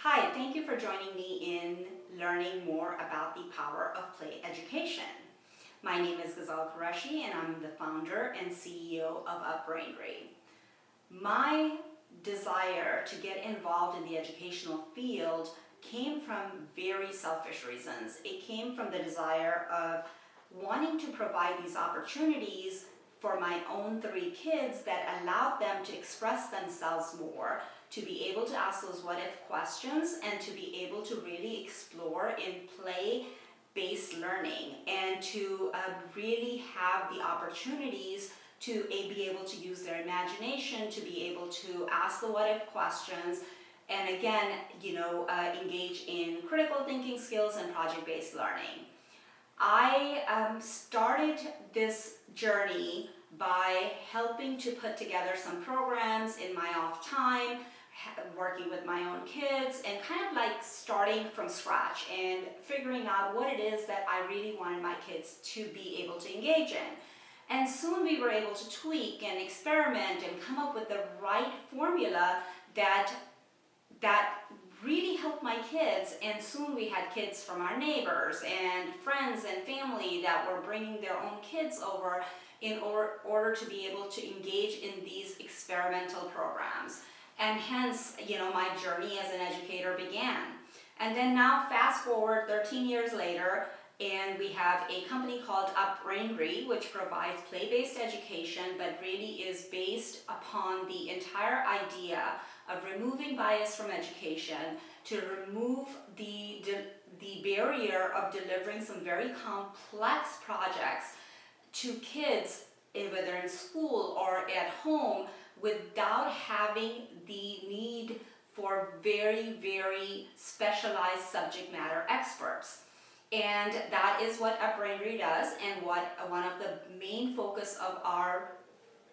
Hi, thank you for joining me in learning more about the power of play education. My name is Ghazal Qureshi and I'm the founder and CEO of UpBrainry. My desire to get involved in the educational field came from very selfish reasons. It came from the desire of wanting to provide these opportunities for my own 3 kids that allowed them to express themselves more, to be able to ask those what-if questions, and to be able to really explore in play-based learning, and to really have the opportunities to be able to use their imagination, to be able to ask the what-if questions, and again, engage in critical thinking skills and project-based learning. I started this journey by helping to put together some programs in my off time, working with my own kids, and kind of like starting from scratch and figuring out what it is that I really wanted my kids to be able to engage in. And soon we were able to tweak and experiment and come up with the right formula that really helped my kids. And soon we had kids from our neighbors and friends and family that were bringing their own kids over in order to be able to engage in these experimental programs. And hence, my journey as an educator began. And then now fast forward 13 years later, and we have a company called UpBrainry, which provides play-based education, but really is based upon the entire idea of removing bias from education, to remove the barrier of delivering some very complex projects to kids, whether in school or at home, without having the need for very, very specialized subject matter experts. And that is what UpBrainry does, and what one of the main focus of our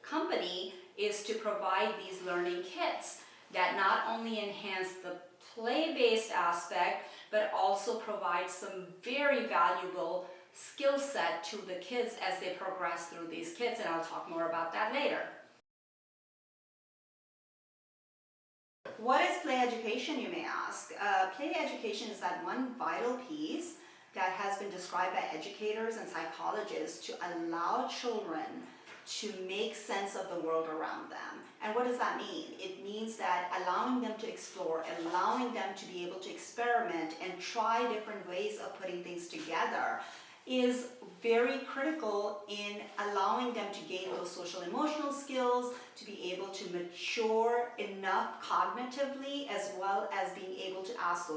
company is to provide these learning kits that not only enhance the play-based aspect, but also provide some very valuable skill set to the kids as they progress through these kits, and I'll talk more about that later. What is play education, you may ask? Play education is that one vital piece that has been described by educators and psychologists to allow children to make sense of the world around them. And what does that mean? It means that allowing them to explore, allowing them to be able to experiment and try different ways of putting things together is very critical in allowing them to gain those social emotional skills, to be able to mature enough cognitively, as well as being able to ask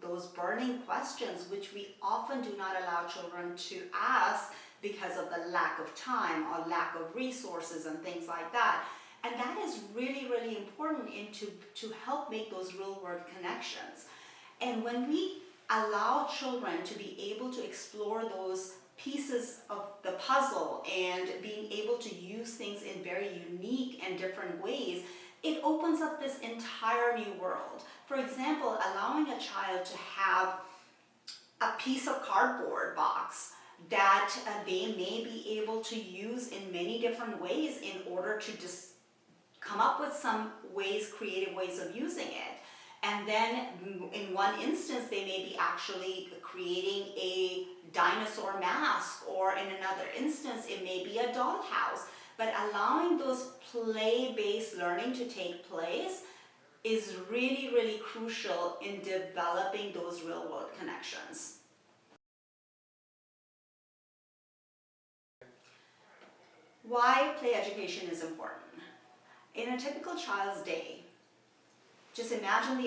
those burning questions, which we often do not allow children to ask because of the lack of time or lack of resources and things like that. And that is really, really important to help make those real world connections. And when we allow children to be able to explore those pieces of the puzzle and being able to use things in very unique and different ways, it opens up this entire new world. For example, allowing a child to have a piece of cardboard box that they may be able to use in many different ways in order to just come up with some ways, creative ways of using it. And then in one instance, they may be actually creating a dinosaur mask, or in another instance, it may be a dollhouse. But allowing those play-based learning to take place is really, really crucial in developing those real-world connections. Why play education is important. In a typical child's day, just imagine the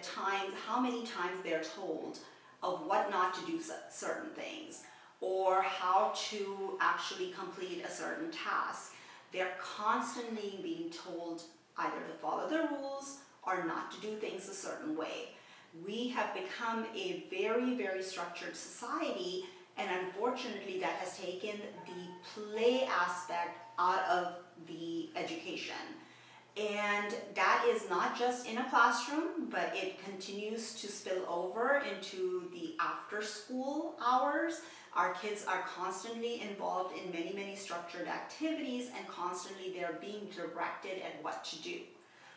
times, how many times they're told of what not to do certain things, or how to actually complete a certain task. They're constantly being told either to follow the rules or not to do things a certain way. We have become a very, very structured society, and unfortunately that has taken the play aspect out of the education. And that is not just in a classroom, but it continues to spill over into the after-school hours. Our kids are constantly involved in many, many structured activities, and constantly they're being directed at what to do.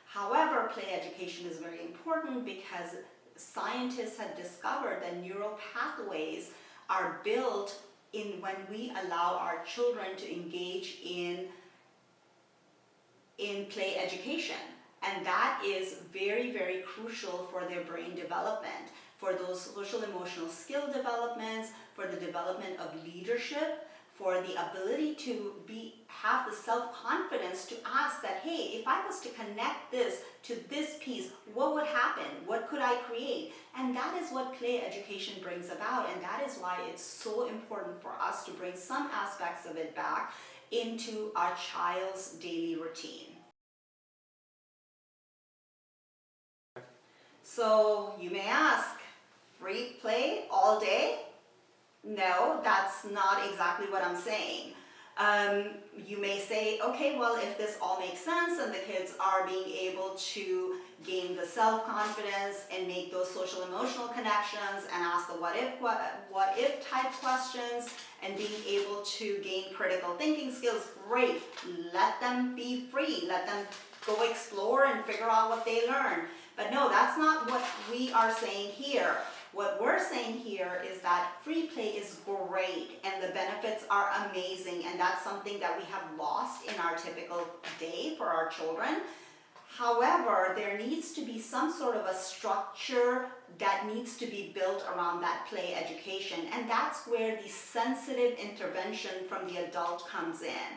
However, play education is very important because scientists have discovered that neural pathways are built in when we allow our children to engage in play education. And that is very, very crucial for their brain development, for those social emotional skill developments, for the development of leadership, for the ability to have the self-confidence to ask that, hey, if I was to connect this to this piece, what would happen? What could I create? And that is what play education brings about, and that is why it's so important for us to bring some aspects of it back into our child's daily routine. So you may ask, free play all day? No, that's not exactly what I'm saying. You may say, okay, well, if this all makes sense and the kids are being able to gain the self-confidence and make those social emotional connections and ask the what if type questions and being able to gain critical thinking skills, great. Let them be free. Let them go explore and figure out what they learn. But no, that's not what we are saying here. What we're saying here is that free play is great and the benefits are amazing, and that's something that we have lost in our typical day for our children. However, there needs to be some sort of a structure that needs to be built around that play education, and that's where the sensitive intervention from the adult comes in.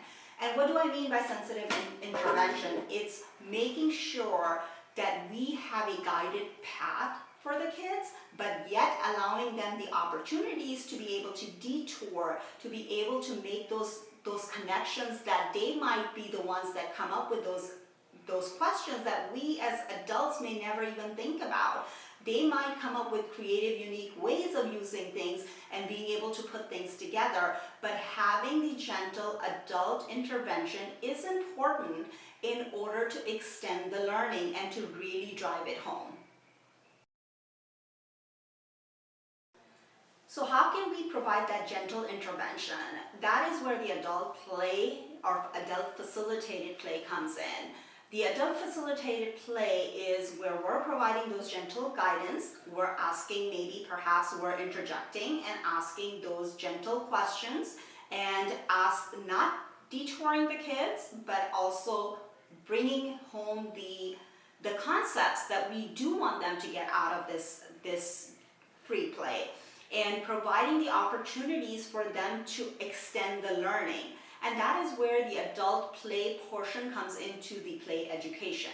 And what do I mean by sensitive intervention? It's making sure that we have a guided path for the kids, but yet allowing them the opportunities to be able to detour, to be able to make those connections that they might be the ones that come up with those questions that we as adults may never even think about. They might come up with creative, unique ways of using things and being able to put things together, but having the gentle adult intervention is important in order to extend the learning and to really drive it home. So how can we provide that gentle intervention? That is where the adult play or adult facilitated play comes in. The adult facilitated play is where we're providing those gentle guidance. We're asking, maybe perhaps we're interjecting and asking those gentle questions and not detouring the kids, but also bringing home the concepts that we do want them to get out of this free play, and providing the opportunities for them to extend the learning. And that is where the adult play portion comes into the play education.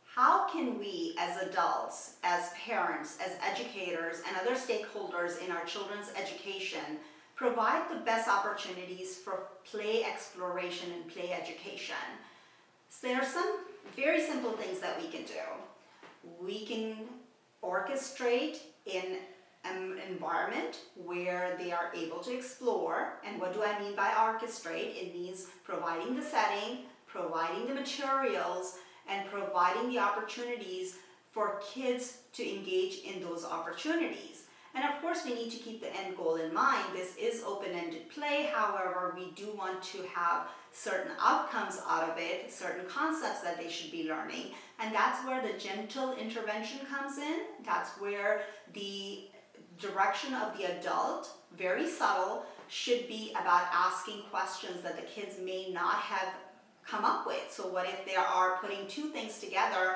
How can we as adults, as parents, as educators, and other stakeholders in our children's education provide the best opportunities for play exploration and play education? So there are some very simple things that we can do. We can orchestrate in an environment where they are able to explore. And what do I mean by orchestrate? It means providing the setting, providing the materials, and providing the opportunities for kids to engage in those opportunities. And of course, we need to keep the end goal in mind. This is open-ended play. However, we do want to have certain outcomes out of it, certain concepts that they should be learning. And that's where the gentle intervention comes in. That's where the direction of the adult, very subtle, should be about asking questions that the kids may not have come up with. So what if they are putting two things together?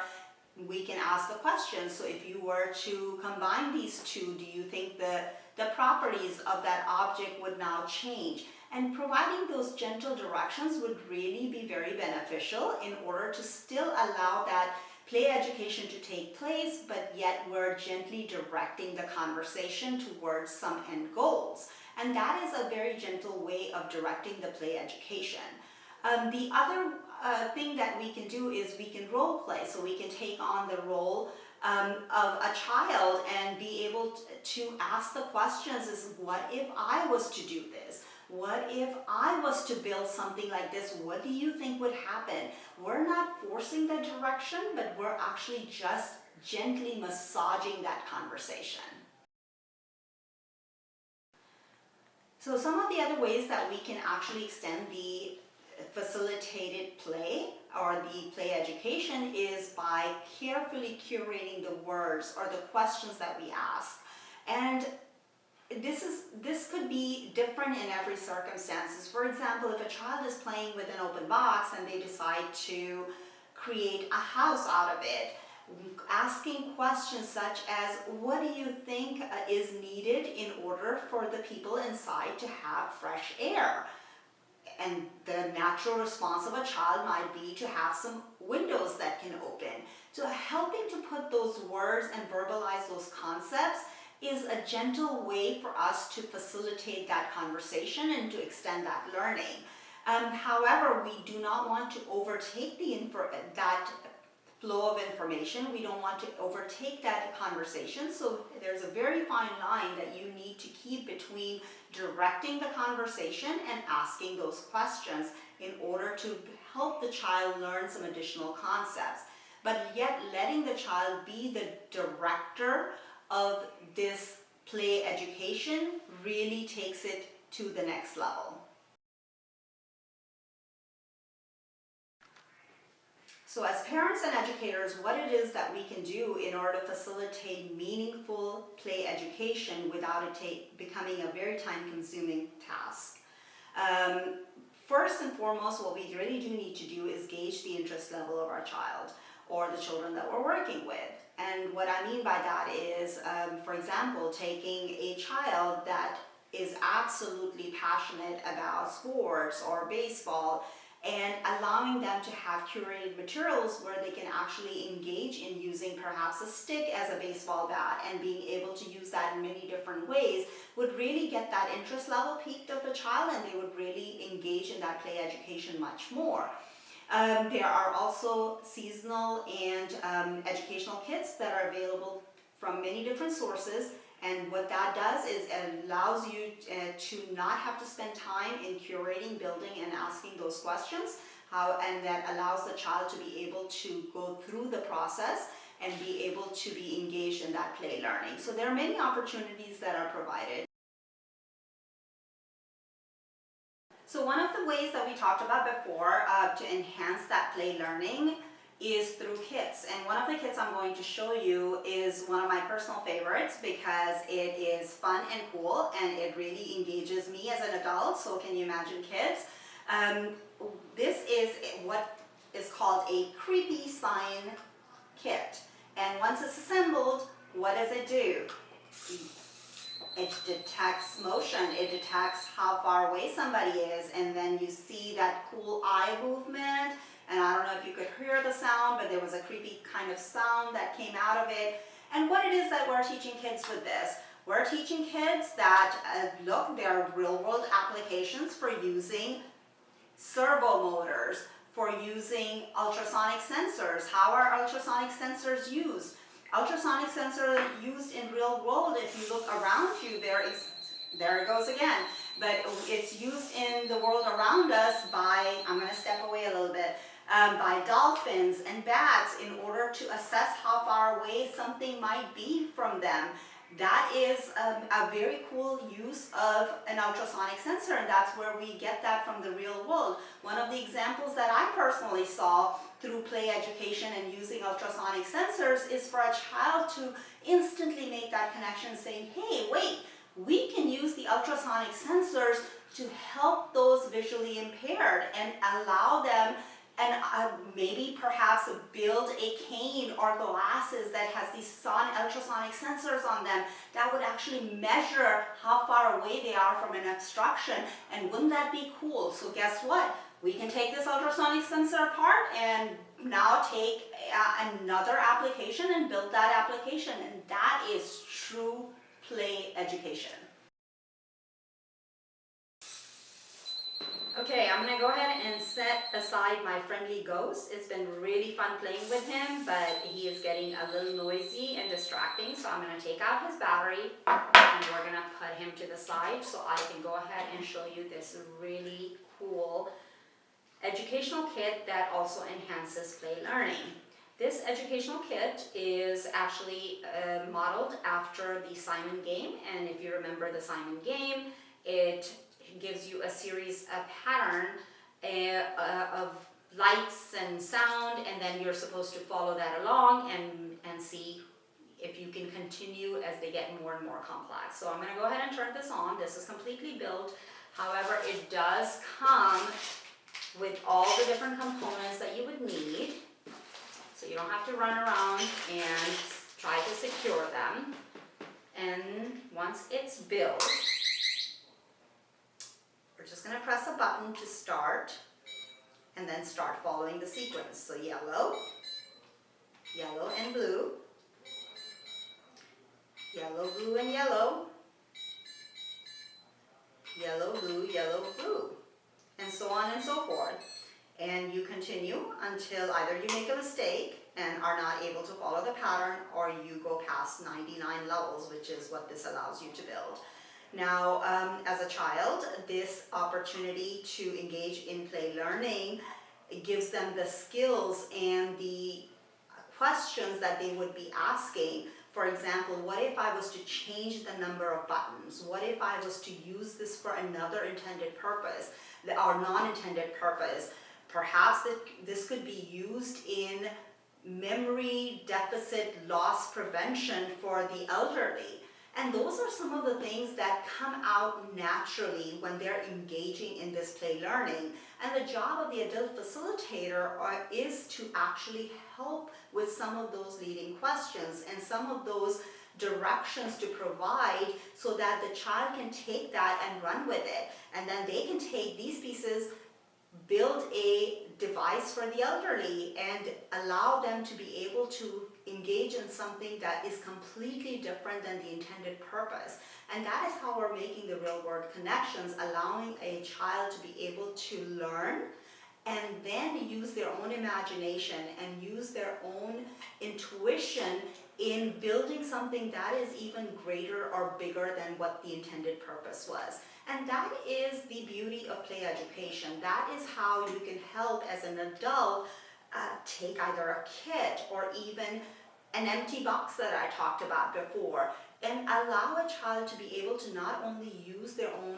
We can ask the question, so if you were to combine these two, do you think the properties of that object would now change? And providing those gentle directions would really be very beneficial in order to still allow that play education to take place, but yet we're gently directing the conversation towards some end goals. And that is a very gentle way of directing the play education. The other thing that we can do is we can role play. So we can take on the role of a child and be able to ask the questions is, what if I was to do this? What if I was to build something like this? What do you think would happen? We're not forcing the direction, but we're actually just gently massaging that conversation. So some of the other ways that we can actually extend the facilitated play or the play education is by carefully curating the words or the questions that we ask. And this could be different in every circumstances. For example, if a child is playing with an open box and they decide to create a house out of it, asking questions such as, what do you think is needed in order for the people inside to have fresh air? And the natural response of a child might be to have some windows that can open. So helping to put those words and verbalize those concepts is a gentle way for us to facilitate that conversation and to extend that learning. However, we do not want to overtake that flow of information. We don't want to overtake that conversation. So there's a very fine line that you need to keep between directing the conversation and asking those questions in order to help the child learn some additional concepts, but yet letting the child be the director of this play education really takes it to the next level. So as parents and educators, what it is that we can do in order to facilitate meaningful play education without it becoming a very time-consuming task. First and foremost, what we really do need to do is gauge the interest level of our child or the children that we're working with. And what I mean by that is, for example, taking a child that is absolutely passionate about sports or baseball and allowing them to have curated materials where they can actually engage in using perhaps a stick as a baseball bat and being able to use that in many different ways would really get that interest level peaked of the child, and they would really engage in that play education much more. There are also seasonal and educational kits that are available from many different sources, and what that does is it allows you to not have to spend time in curating, building, and asking those questions, and that allows the child to be able to go through the process and be able to be engaged in that play learning. So there are many opportunities that are provided. So one of the ways that we talked about before to enhance that play learning is through kits. And one of the kits I'm going to show you is one of my personal favorites because it is fun and cool and it really engages me as an adult. So can you imagine kids? This is what is called a creepy sign kit. And once it's assembled, what does it do? It detects motion, it detects how far away somebody is, and then you see that cool eye movement. And I don't know if you could hear the sound, but there was a creepy kind of sound that came out of it. And what it is that we're teaching kids with this, we're teaching kids that, look, there are real-world applications for using servo motors, for using ultrasonic sensors. How are ultrasonic sensors used? Ultrasonic sensors are used in real world. If you look around you, there it goes again. But it's used in the world around us by, I'm going to step away a little bit, by dolphins and bats in order to assess how far away something might be from them. That is a very cool use of an ultrasonic sensor, and that's where we get that from the real world. One of the examples that I personally saw through play education and using ultrasonic sensors is for a child to instantly make that connection saying, hey, wait, we can use the ultrasonic sensors to help those visually impaired and allow them and maybe perhaps build a cane or glasses that has these ultrasonic sensors on them that would actually measure how far away they are from an obstruction. And wouldn't that be cool? So guess what? We can take this ultrasonic sensor apart and now take another application and build that application. And that is true play education. Okay, I'm going to go ahead and set aside my friendly ghost. It's been really fun playing with him, but he is getting a little noisy and distracting. So I'm going to take out his battery and we're going to put him to the side so I can go ahead and show you this really cool educational kit that also enhances play learning. This educational kit is actually modeled after the Simon game, and if you remember the Simon game, it gives you a series, a pattern, of lights and sound, and then you're supposed to follow that along and see if you can continue as they get more and more complex. So I'm going to go ahead and turn this on. This is completely built. However, it does come with all the different components that you would need. So you don't have to run around and try to secure them. And once it's built, we're just going to press a button to start and then start following the sequence. So yellow, yellow and blue, yellow, blue and yellow, yellow, blue, yellow, blue, and so on and so forth. And you continue until either you make a mistake and are not able to follow the pattern, or you go past 99 levels, which is what this allows you to build. Now, as a child, this opportunity to engage in play learning, it gives them the skills and the questions that they would be asking. For example, what if I was to change the number of buttons? What if I was to use this for another intended purpose or non-intended purpose? Perhaps this could be used in memory deficit loss prevention for the elderly. And those are some of the things that come out naturally when they're engaging in this play learning. And the job of the adult facilitator is to actually help with some of those leading questions and some of those directions to provide, so that the child can take that and run with it. And then they can take these pieces, build a device for the elderly, and allow them to be able to engage in something that is completely different than the intended purpose. And that is how we're making the real world connections, allowing a child to be able to learn and then use their own imagination and use their own intuition in building something that is even greater or bigger than what the intended purpose was. And that is the beauty of play education. That is how you can help as an adult take either a kit or even an empty box that I talked about before, and allow a child to be able to not only use their own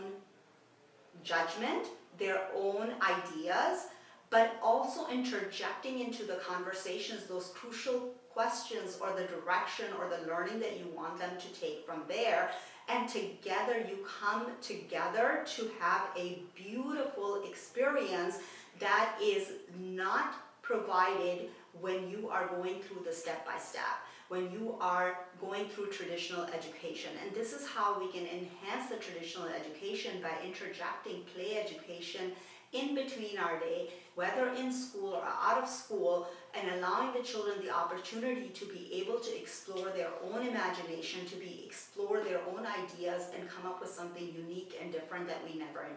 judgment, their own ideas, but also interjecting into the conversations those crucial questions or the direction or the learning that you want them to take from there. And together you come together to have a beautiful experience that is not provided when you are going through the step-by-step, when you are going through traditional education. And this is how we can enhance the traditional education, by interjecting play education in between our day, whether in school or out of school, and allowing the children the opportunity to be able to explore their own imagination, to explore their own ideas and come up with something unique and different that we never intended.